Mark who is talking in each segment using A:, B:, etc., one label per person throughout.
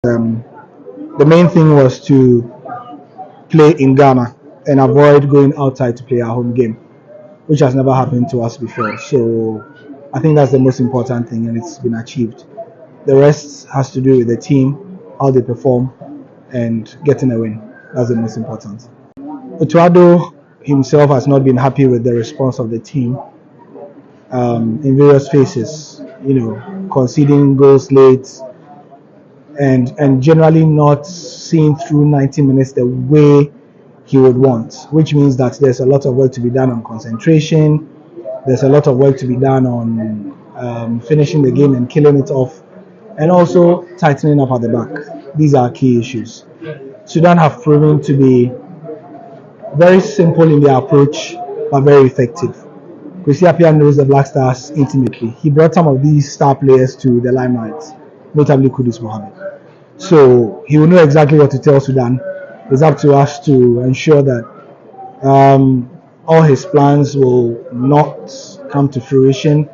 A: Um, the main thing was to play in Ghana and avoid going outside to play our home game, which has never happened to us before. So I think that's the most important thing, and it's been achieved. The rest has to do with the team, how they perform, and getting a win. That's the most important. Otuado himself has not been happy with the response of the team in various phases. Conceding goals late and generally not seeing through 90 minutes the way he would want, which means that there's a lot of work to be done on concentration. There's a lot of work to be done on finishing the game and killing it off, and also tightening up at the back. These are key issues. Sudan have proven to be very simple in their approach, but very effective. Kwesi Appiah knows the Black Stars intimately. He brought some of these star players to the limelight, notably Kudus Mohammed. So he will know exactly what to tell Sudan. It's up to us to ensure that all his plans will not come to fruition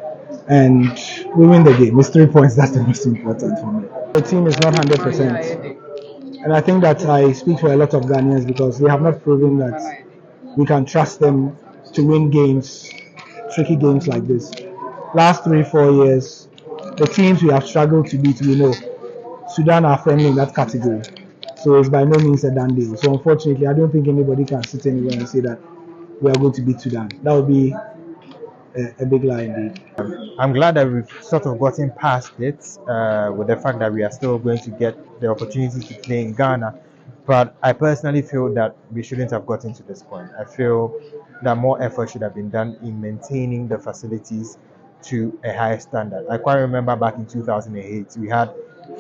A: and we win the game. It's 3 points, that's the most important for me. The team is not 100%. And I think that I speak for a lot of Ghanaians because they have not proven that we can trust them to win games, tricky games like this. Last 3-4 years, the teams we have struggled to beat, we know Sudan are firmly in that category. So it's by no means a done deal. So unfortunately, I don't think anybody can sit anywhere and say that we are going to beat Sudan. That would be a big lie indeed.
B: I'm glad that we've sort of gotten past it with the fact that we are still going to get the opportunity to play in Ghana. But I personally feel that we shouldn't have gotten to this point. I feel that more effort should have been done in maintaining the facilities to a higher standard. I quite remember back in 2008, we had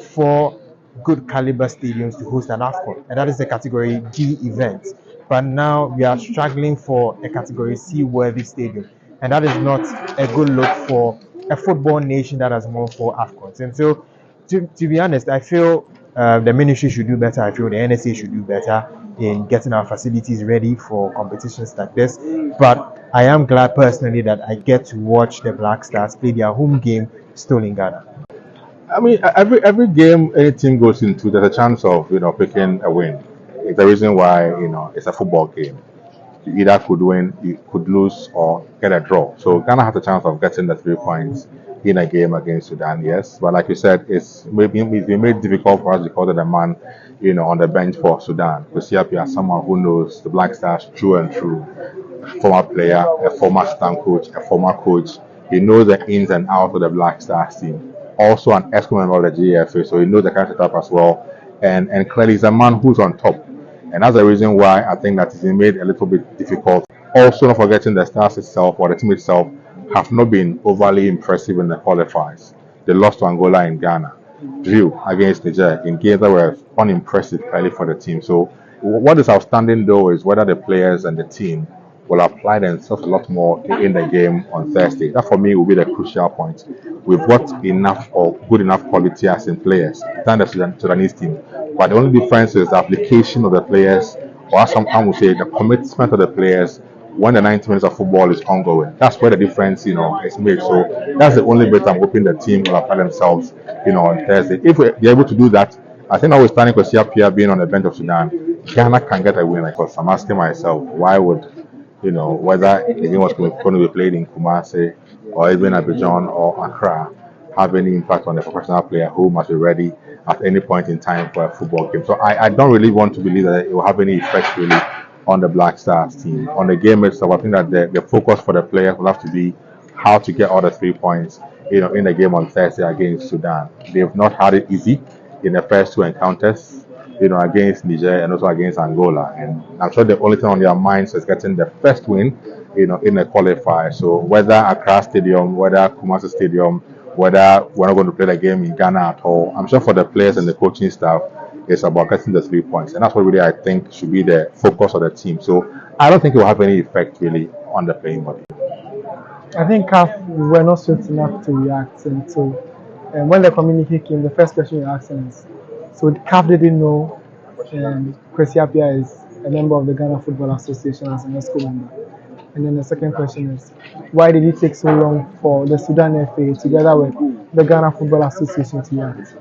B: four good caliber stadiums to host an AFCON, and that is the Category D event. But now we are struggling for a Category C worthy stadium, and that is not a good look for a football nation that has won four AFCONs. And so, to be honest, I feel the ministry should do better. I feel the NSA should do better in getting our facilities ready for competitions like this. But I am glad personally that I get to watch the Black Stars play their home game still in Ghana.
C: I mean, every game any team goes into, there's a chance of picking a win. It's the reason why it's a football game. You either could win, you could lose, or get a draw. So Ghana has a chance of getting the 3 points in a game against Sudan. Yes, but like you said, it's been made difficult for us because of the man, on the bench for Sudan. We see up here someone who knows the Black Stars through and through. Former player, a former assistant coach, a former coach. He knows the ins and outs of the Black Stars team. Also an ex-member of the GFA, so he knows the kind of setup as well. And clearly he's a man who's on top. And that's the reason why I think that it's been made a little bit difficult. Also, not forgetting the Stars itself or the team itself have not been overly impressive in the qualifiers. They lost to Angola in Ghana, drew against Niger in games that were unimpressive clearly for the team. So what is outstanding though is whether the players and the team will apply themselves a lot more in the game on Thursday. That for me will be the crucial point. We've got enough or good enough quality as in players than the Sudanese team. But the only difference is the application of the players, or as some would say, the commitment of the players when the 90 minutes of football is ongoing. That's where the difference, is made. So that's the only bit I'm hoping the team will apply themselves, on Thursday. If we're able to do that, I think notwithstanding Kwesi Appiah being on the bench of Sudan, Ghana can get a win. Because I'm asking myself, why would whether the game was going to be played in Kumasi or even Abidjan or Accra, have any impact on the professional player who must be ready at any point in time for a football game. So I don't really want to believe that it will have any effect really on the Black Stars team. On the game itself, I think that the focus for the players will have to be how to get all the 3 points, in the game on Thursday against Sudan. They've not had it easy in the first two encounters, against Niger and also against Angola. And I'm sure the only thing on their minds is getting the first win, in the qualifier. So whether Accra Stadium, whether Kumasi Stadium, whether we're not going to play the game in Ghana at all, I'm sure for the players and the coaching staff, it's about getting the 3 points. And that's what really I think should be the focus of the team. So I don't think it will have any effect really on the playing body.
D: I think CAF were not swift enough to react, and so when the communique came, the first question you asked them is, so CAF didn't know Kwesi Appiah is a member of the Ghana Football Association as an ESCO member. And then the second question is, why did it take so long for the Sudan FA together with the Ghana Football Association to react?